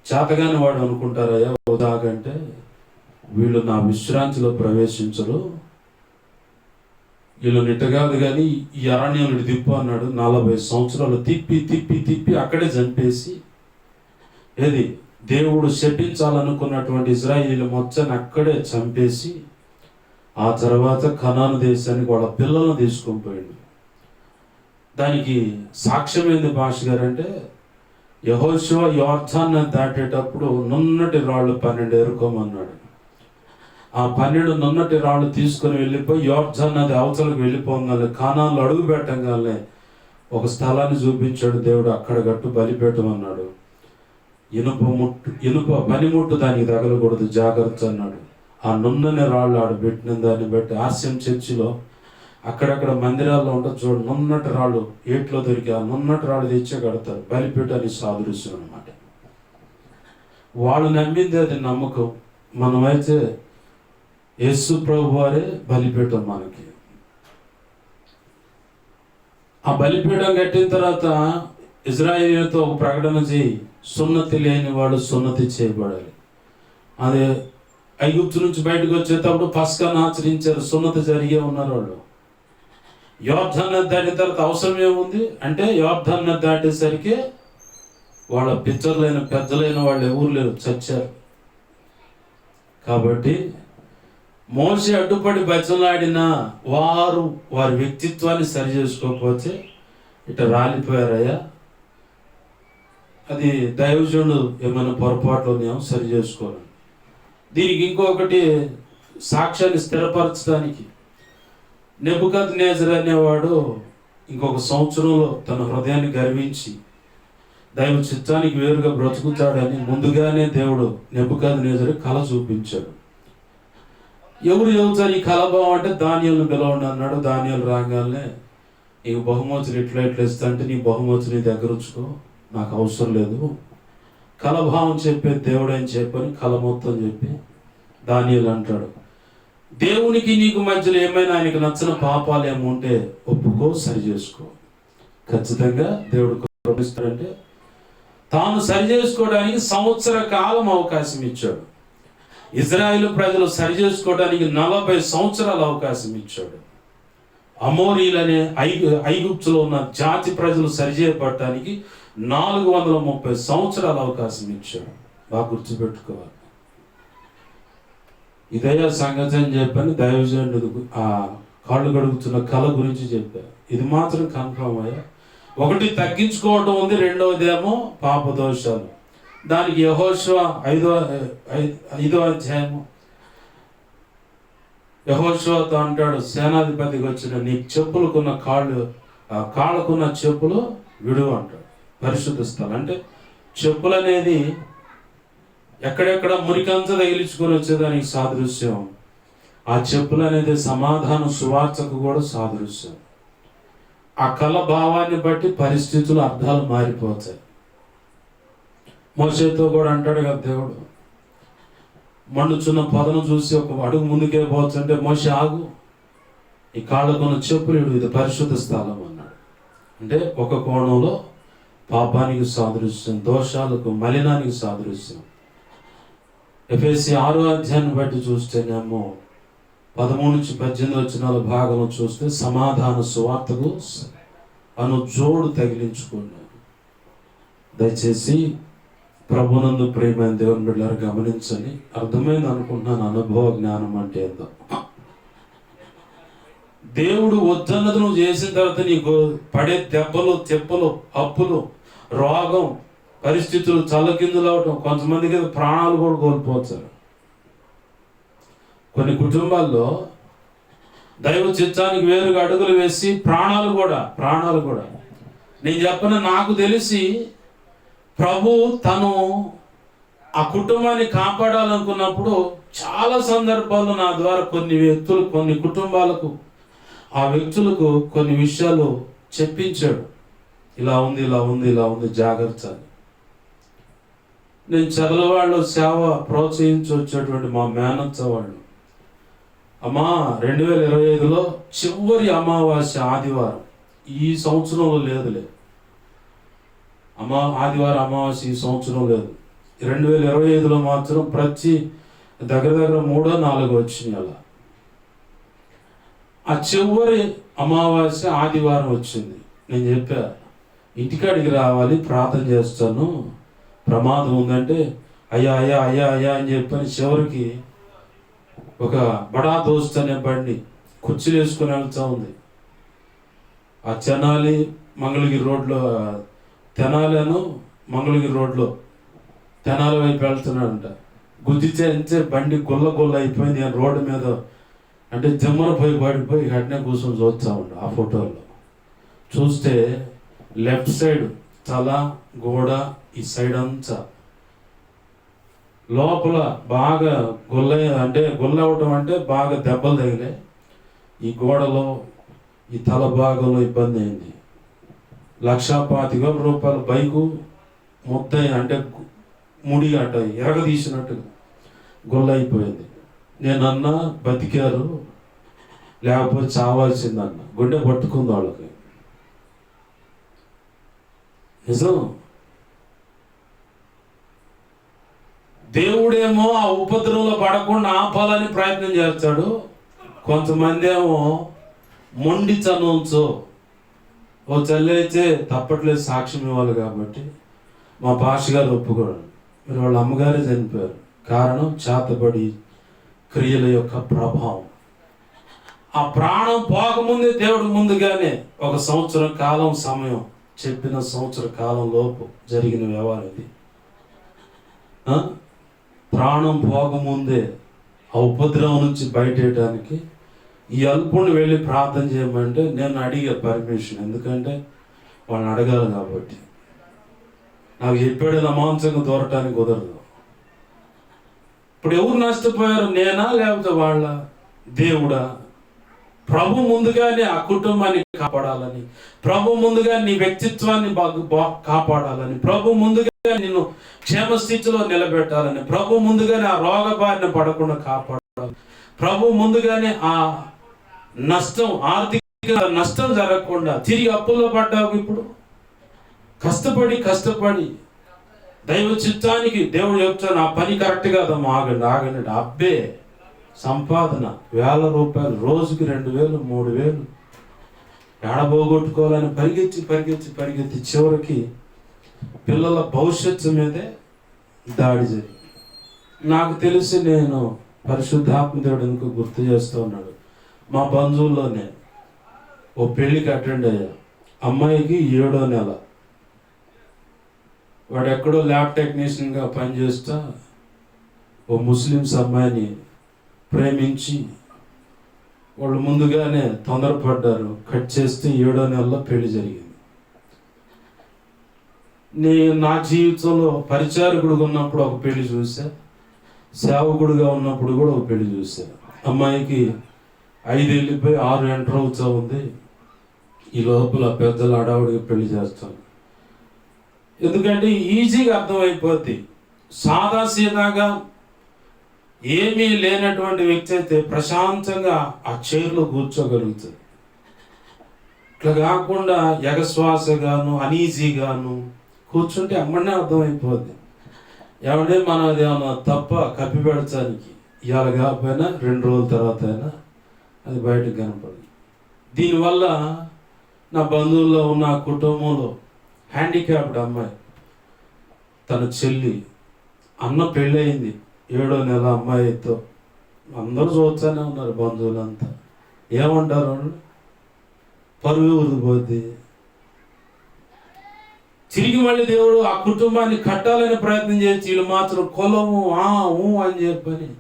చేతగాని వాడు అనుకుంటారయ్యా ఉదాగంటే వీళ్ళు నా విశ్రాంతిలో ప్రవేశించరు, వీళ్ళు నిట్టగాదు కానీ ఈ అరణ్యం తిప్పు అన్నాడు. 40 సంవత్సరాలు తిప్పి తిప్పి తిప్పి అక్కడే చంపేసి, ఏది దేవుడు శపించాలనుకున్నటువంటి ఇజ్రాయేలు మొత్తాన్ని అక్కడే చంపేసి ఆ తర్వాత కనాను దేశానికి వాళ్ళ పిల్లలను తీసుకొని పోయిండు. దానికి సాక్ష్యమైంది భాష గారు అంటే, యెహోషువ యోర్దాను దాటేటప్పుడు నున్నటి రాళ్ళు 12 ఎరుకోమన్నాడు. ఆ 12 నున్నటి రాళ్ళు తీసుకొని వెళ్ళిపోయి యోర్దాను నది అవతలకు వెళ్ళిపోగానే కానాన్లో అడుగు పెట్టగానే ఒక స్థలాన్ని చూపించాడు దేవుడు. అక్కడ గట్టు బలిపేటమన్నాడు. ఇనుప పనిముట్టు దానికి తగలకూడదు, జాగ్రత్త అన్నాడు. ఆ నున్నని రాళ్ళు ఆడు పెట్టిన దాన్ని బట్టి ఆర్సిఎం చర్చిలో అక్కడక్కడ మందిరాల్లో ఉంటుంది చూడు, నున్నటి రాళ్ళు ఏట్లో దొరికి ఆ నున్నటి రాళ్ళు తెచ్చే కడతారు. బలిపీఠాన్ని సాదృశ్యం అనమాట. వాళ్ళు నమ్మింది అది నమ్మకం. మనమైతే యేసు ప్రభు వారే బలిపీఠం మనకి. ఆ బలిపీఠం కట్టిన తర్వాత ఇజ్రాయేలుతో ఒక ప్రకటన చేయి, సున్నతి లేని వాడు సున్నతి చేయబడాలి. అదే ఐగుప్తు నుంచి బయటకు వచ్చేటప్పుడు పస్కాను ఆచరించారు, సున్నతి జరిగే ఉన్నారు వాళ్ళు. యోర్దాను నది దాటిన తర్వాత అవసరం ఏముంది అంటే, యోర్దాను నది దాటేసరికి వాళ్ళ పిచ్చర్లైన పెద్దలైన వాళ్ళు ఎవరు లేరు, చచ్చారు. కాబట్టి మోషే అడ్డుపడి బతిమలాడిన వారు వారి వ్యక్తిత్వాన్ని సరి చేసుకోకపోతే ఇట రాలిపోయారయ్యా. అది దైవజనుడు ఏమైనా పొరపాట్లు ఉన్నాయో సరి చేసుకోవాలి. దీనికి ఇంకొకటి సాక్ష్యాన్ని స్థిరపరచడానికి, నెబుకద్నెజరు అనేవాడు ఇంకొక సంవత్సరంలో తన హృదయాన్ని గర్వించి దైవ చిత్తానికి వేరుగా బ్రతుకుతాడని ముందుగానే దేవుడు నెబుకద్నెజరు కళ చూపించాడు. ఎవరు చెబుతారు ఈ కళభావం అంటే, దానియేలును పిలవండి అన్నాడు. దానియేలు రాగానే, నీకు బహుమతులు ఇట్లా ఇస్తా అంటే, నీ బహుమతులు నీ దగ్గర ఉంచుకో, నాకు అవసరం లేదు, కలభావం చెప్పే దేవుడు అని చెప్పని కళ మొత్తం చెప్పి దానియేలు అంటాడు, దేవునికి నీకు మధ్యలో ఏమైనా ఆయనకు నచ్చిన పాపాలు ఏమో ఉంటే ఒప్పుకో, సరి చేసుకో. ఖచ్చితంగా దేవుడు కృపిస్తాడంటే తాను సరి చేసుకోవడానికి సంవత్సర కాలం అవకాశం ఇచ్చాడు. ఇజ్రాయేలు ప్రజలు సరి చేసుకోవడానికి 40 సంవత్సరాల అవకాశం ఇచ్చాడు. అమోరీలనే ఐగుప్తులో ఉన్న జాతి ప్రజలు సరిచేయబడటానికి 430 సంవత్సరాల అవకాశం ఇచ్చాడు. బాగా గుర్తుపెట్టుకోవాలి. ఇదయ్యా సంగతి అని చెప్పని దైవజనుడు ఆ కాళ్ళు కడుగుతున్న కళ గురించి చెప్పారు. ఇది మాత్రం కన్ఫర్మ్ అయ్యా. ఒకటి తగ్గించుకోవటం ఉంది, రెండవది ఏమో పాప దోషాలు. దానికి యెహోషువ 5వ అధ్యాయము యెహోషువతో అంటాడు, సేనాధిపతికి వచ్చిన నీ చెప్పులకున్న కాళ్ళకున్న చెప్పులు విడువ అంటాడు. పరిశుద్ధ స్థలం అంటే చెప్పులు అనేది ఎక్కడెక్కడ మురికంత తగిలించుకొని వచ్చేదానికి సాదృశ్యం. ఆ చెప్పులు అనేది సమాధాన సువార్తకు కూడా సాదృశ్యం. ఆ కళ భావాన్ని బట్టి పరిస్థితులు అర్థాలు మారిపోతాయి. మోషేతో కూడా అంటాడు కదా దేవుడు, మండుచున్న పొదను చూసి ఒక అడుగు ముందుకే పోతుంటే, మోషే ఆగు, ఈ కాళ్ళకున్న చెప్పులు ఇది పరిశుద్ధ స్థలం అన్నాడు. అంటే ఒక కోణంలో పాపానికి సాదృశ్యం, దోషాలకు మలినానికి సాదృశ్యం. ఎఫెసీ 6వ అధ్యాయాన్ని బట్టి చూస్తేనేమో 13-18 వచనాల భాగం చూస్తే సమాధాన సువార్తకు అను జోడు తగిలించుకున్నాను. దయచేసి ప్రభునందు ప్రేమైన దేవుని బిడ్డలారా గమనించని, అర్థమైంది అనుకుంటున్నాను అనుభవ జ్ఞానం అంటే ఏందో. దేవుడు వద్దన్నది నువ్వు చేసిన తర్వాత నీకు పడే దెబ్బలు, తెప్పలు, అప్పులు, రోగం, పరిస్థితులు చల్లకిందులు అవటం, కొంతమందికి ప్రాణాలు కూడా కోల్పోతారు. కొన్ని కుటుంబాల్లో దైవ చిత్తానికి వేరుగా అడుగులు వేసి ప్రాణాలు కూడా నేను చెప్పను, నాకు తెలిసి ప్రభు తను ఆ కుటుంబాన్ని కాపాడాలనుకున్నప్పుడు చాలా సందర్భాల్లో నా ద్వారా కొన్ని కుటుంబాలకు ఆ వ్యక్తులకు కొన్ని విషయాలు చెప్పించాడు. ఇలా ఉంది జాగ్రత్త అని. నేను చదలవాళ్ళు సేవ ప్రోత్సహించి వచ్చేటువంటి మా మేనత్త వాళ్ళు, అమ్మా 2025లో చివరి అమావాస్య ఆదివారం, ఈ సంవత్సరంలో లేదులే ఆదివారం అమావాస్య ఈ సంవత్సరం లేదు, 2025లో మాత్రం ప్రతి దగ్గర 3-4 వచ్చినాయి. అలా ఆ చివరి అమావాస్య ఆదివారం వచ్చింది. నేను చెప్పా, ఇంటికాడికి రావాలి, ప్రార్థన చేస్తాను, ప్రమాదం ఉందంటే అయ్యా అని చెప్పని చివరికి ఒక బడా దోస్త్ అనే బండి కుర్చీలు వేసుకొని వెళ్తూ ఉంది. ఆ మంగళగిరి రోడ్లో తెనాలి వైపు వెళ్తున్నాడంట. గుద్దితే అంతే బండి గుల్ల అయిపోయింది. రోడ్డు మీద అంటే జమ్మన పడిపోయి అట్నే కూర్చొని చూస్తూ ఉంటా. ఆ ఫోటోలో చూస్తే లెఫ్ట్ సైడ్ తల, గోడ, ఈ సైడ్ అంతా లోపల బాగా గుల్ల అవటం అంటే బాగా దెబ్బలు తగిలే. ఈ గోడలో, ఈ తల భాగంలో ఇబ్బంది అయింది. 1,25,000 రూపాయల బైకు ముద్ద అంటే ముడి అట ఎరగదీసినట్టుగా గొల్ల అయిపోయింది. నేనన్నా బతికారు, లేకపోతే చావాల్సిందన్న. గుండె పట్టుకుంది వాళ్ళకి. నిజం. దేవుడేమో ఆ ఉపద్రవంలో పడకుండా ఆపాలని ప్రయత్నం చేస్తాడు. కొంతమంది ఏమో మొండి చనువుతో, ఓ చల్లి అయితే తప్పట్లేదు సాక్ష్యం ఇవ్వాలి కాబట్టి మా భాష గారు ఒప్పుకోడు. మీరు వాళ్ళ అమ్మగారే చనిపోయారు. కారణం చేతబడి క్రియల యొక్క ప్రభావం. ఆ ప్రాణం పోకముందే దేవుడు ముందుగానే 1 సంవత్సరం కాలం సమయం చెప్పిన, సంవత్సర కాలం లోపు జరిగిన వ్యవహారం ఇది. ప్రాణం పోకముందే ఆ ఉపద్రవం నుంచి బయటేయడానికి ఈ అల్పుని వెళ్ళి ప్రార్థన చేయమంటే నేను అడిగే పర్మిషన్, ఎందుకంటే వాళ్ళని అడగాలి కాబట్టి. నాకు చెప్పాడు అమాంసంగా దూరటానికి కుదరదు. ఇప్పుడు ఎవరు నష్టపోయారు, నేనా లేకపోతే వాళ్ళ? దేవుడా? ప్రభు ముందుగానే ఆ కుటుంబాన్ని కాపాడాలని, ప్రభు ముందుగా నీ వ్యక్తిత్వాన్ని కాపాడాలని, ప్రభు ముందుగా నిన్ను క్షేమస్థితిలో నిలబెట్టాలని, ప్రభు ముందుగానే ఆ రోగ బారిన పడకుండా కాపాడాలి, ప్రభు ముందుగానే ఆ నష్టం, ఆర్థిక నష్టం జరగకుండా. తిరిగి అప్పుల్లో పడ్డావు. ఇప్పుడు కష్టపడి దైవ చిత్తానికి దేవుడు చెప్తాను, ఆ పని కరెక్ట్ కాదమ్మా, ఆగండి. అబ్బే సంపాదన 1000 రూపాయలు, రోజుకి 2000 3000 ఏడబోగొట్టుకోవాలని పరిగెత్తి చివరికి పిల్లల భవిష్యత్తు మీదే దాడి జరిగింది. నాకు తెలిసి నేను పరిశుద్ధాత్మ దేవుడు ఎందుకు గుర్తు చేస్తూ ఉన్నాడు. మా బంధువుల్లోనే ఓ పెళ్ళికి అటెండ్ అయ్యా. అమ్మాయికి 7వ నెల. వాడు ఎక్కడో ల్యాబ్ టెక్నీషియన్గా పనిచేస్తా ఓ ముస్లిమ్స్ అమ్మాయిని ప్రేమించి వాళ్ళు ముందుగానే తొందరపడ్డారు. కట్ చేస్తే 7వ నెలలో పెళ్లి జరిగింది. నా జీవితంలో పరిచారకుడుగా ఉన్నప్పుడు ఒక పెళ్లి చూసా, సేవకుడుగా ఉన్నప్పుడు కూడా ఒక పెళ్లి చూసా. అమ్మాయికి 5 వెళ్ళిపోయి 6 ఎంటర్ అవుతూ ఉంది. ఈ లోపల పెద్దలు అడావుడిగా పెళ్లి చేస్తాను. ఎందుకంటే ఈజీగా అర్థమైపోద్ది. సాదాసీదాగా ఏమీ లేనటువంటి వ్యక్తి అయితే ప్రశాంతంగా ఆ చైర్లో కూర్చోగలుగుతుంది. ఇట్లా కాకుండా ఎగశ్వాసగాను అనీజీగాను కూర్చుంటే అమ్మనే అర్థమైపోద్ది. ఏమంటే మనం అదేమన్నా తప్ప కప్పి పెడతానికి ఇవాళ కాకపోయినా 2 రోజుల తర్వాత అయినా అది బయటకు కనపడదు. దీనివల్ల నా బంధువుల్లో ఉన్న కుటుంబంలో హ్యాండిక్యాప్డ్ అమ్మాయి, తన చెల్లి, అన్న పెళ్ళయింది 7వ నెల అమ్మాయితో. అందరూ చూస్తూనే ఉన్నారు బంధువులంతా. ఏమంటారు వాళ్ళు? పరువు ఊరిపోద్ది. తిరిగి మళ్ళీ దేవుడు ఆ కుటుంబాన్ని కట్టాలని ప్రయత్నం చేసి వీళ్ళు మాత్రం కొలము అని చెప్పని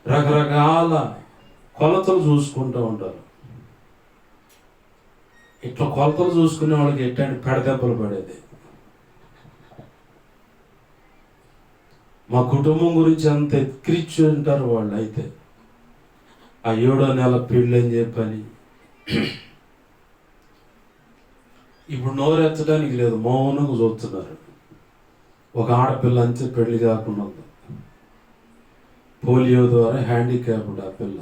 రకరకాల కొలతలు చూసుకుంటూ ఉంటారు. ఇట్లా కొలతలు చూసుకునే వాళ్ళకి ఎట్లాంటి పెడదెబ్బలు పడేది. మా కుటుంబం గురించి అంత ఎక్కిరిచ్చి ఉంటారు వాళ్ళు. అయితే ఆ 7వ నెల పెళ్ళి అని చెప్పని ఇప్పుడు నోరెత్తడానికి లేదు, మౌనంగా చూస్తున్నారు. ఒక ఆడపిల్ల అంతే పెళ్లి కాకుండా ఉంది. పోలియో ద్వారా హ్యాండిక్యాప్డ్ ఆ పిల్ల.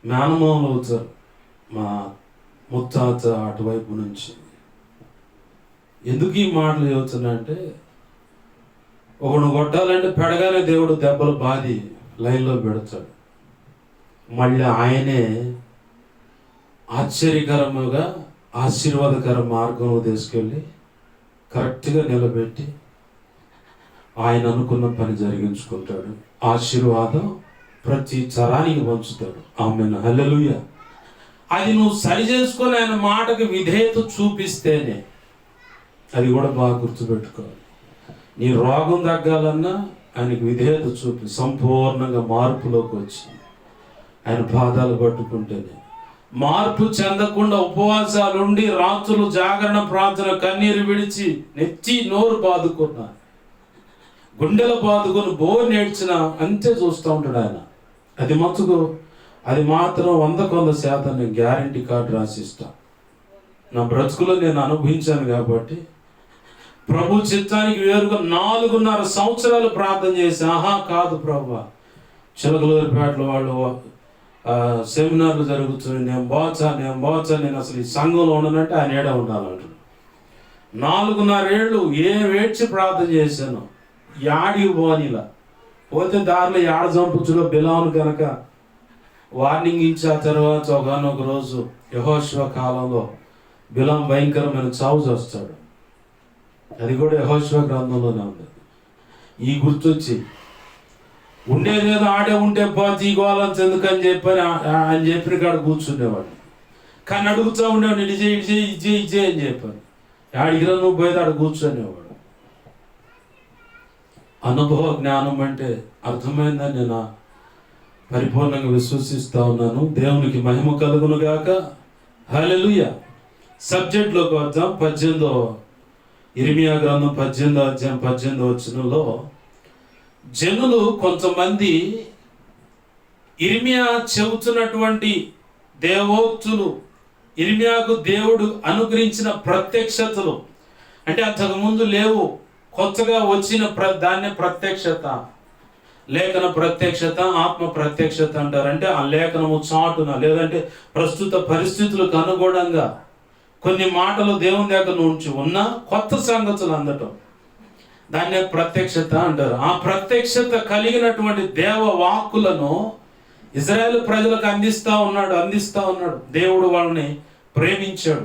మేనమామలు అవుతారు మా ముత్తాత అటువైపు నుంచి. ఎందుకు ఈ మాటలు చెబుతున్నా అంటే, ఒకడు కొట్టాలంటే పెడగానే దేవుడు దెబ్బలు బాది లైన్లో పెడతాడు. మళ్ళీ ఆయనే ఆశ్చర్యకరముగా ఆశీర్వాదకర మార్గంలో తీసుకెళ్ళి కరెక్ట్గా నిలబెట్టి ఆయన అనుకున్న పని జరిగించుకుంటాడు. ఆశీర్వాదం ప్రతి తరానికి పంచుతాడు. ఆమేన్, హల్లెలూయా. అది నువ్వు సరి చేసుకొని ఆయన మాటకు విధేయత చూపిస్తేనే, అది కూడా బాగా గుర్తుపెట్టుకోవాలి. నీ రోగం తగ్గాలన్నా ఆయనకు విధేయత చూపి సంపూర్ణంగా మార్పులోకి వచ్చి ఆయన పాదాలు పట్టుకుంటేనే. మార్పు చెందకుండా ఉపవాసాలు ఉండి రాత్రులు జాగరణ ప్రార్థన కన్నీరు విడిచి నెత్తి నోరు బాదుకున్నా, గుండెలు బాదుకొని బోర్ నేర్చిన అంతే చూస్తూ ఉంటాడు ఆయన. అది మాత్రం 100% నేను గ్యారంటీ కార్డు రాసిస్తా. నా బ్రతుకులో నేను అనుభవించాను కాబట్టి ప్రభు చిత్తానికి వేరుగా 4.5 సంవత్సరాలు ప్రార్థన చేసి, కాదు ప్రభు, చిలకలూరిపేటలో వాళ్ళు సెమినార్లు జరుగుతున్నాయి, నేను పోచా, నేను అసలు ఈ సంఘంలో ఉండనంటే ఆయన ఏడా ఉండాలంటాడు. 4.5 ఏళ్ళు ఏడ్చి ప్రార్థన చేశాను. యాడికి పోనిలా, పోతే దారిలో యాడ చంపుచ్చులో బిలాను కనుక వార్నింగ్ ఇచ్చి ఆ తర్వాత ఒకనొక రోజు యెహోషువ కాలంలో బిలాం భయంకరమైన చావు చేస్తాడు. అది కూడా యెహోషువ గ్రంథంలోనే ఉంది. ఈ గుర్తొచ్చి ఉండేదేదో ఆడే ఉంటే పోతే ఈ గోళం ఎందుకని చెప్పని ఆయన చెప్పిన కాడ కూర్చుండేవాడు. కానీ అడుగుతూ ఉండేవాడు, ఇటు చేయి అని చెప్పాను. ఆడిగిరా నువ్వు పోయేది ఆడ కూర్చొనేవాడు. అనుభవ జ్ఞానం అంటే అర్థమైందని నేను పరిపూర్ణంగా విశ్వసిస్తా ఉన్నాను. దేవునికి మహిమ కలుగును గాక. హల్లెలూయా. సబ్జెక్ట్లోకి వద్దాం. ఇర్మియా గ్రంథం 18వ అధ్యాయం 18వ వచనంలో జనులు కొంతమంది ఇర్మియా చెబుతున్నటువంటి దేవోక్తులు, ఇర్మియాకు దేవుడు అనుగ్రహించిన ప్రత్యక్షతలు అంటే అంతకుముందు లేవు, కొత్తగా వచ్చిన దాన్నే ప్రత్యక్షత, లేఖన ప్రత్యక్షత, ఆత్మ ప్రత్యక్షత అంటారు. అంటే ఆ లేఖనము చాటున లేదంటే ప్రస్తుత పరిస్థితులకు అనుగుణంగా కొన్ని మాటలు దేవుని దగ్గర నుంచి ఉన్న కొత్త సంగతులు అందటం, దాన్నే ప్రత్యక్షత అంటారు. ఆ ప్రత్యక్షత కలిగినటువంటి దేవ వాక్కులను ఇజ్రాయేల్ ప్రజలకు అందిస్తా ఉన్నాడు. దేవుడు వాళ్ళని ప్రేమించాడు.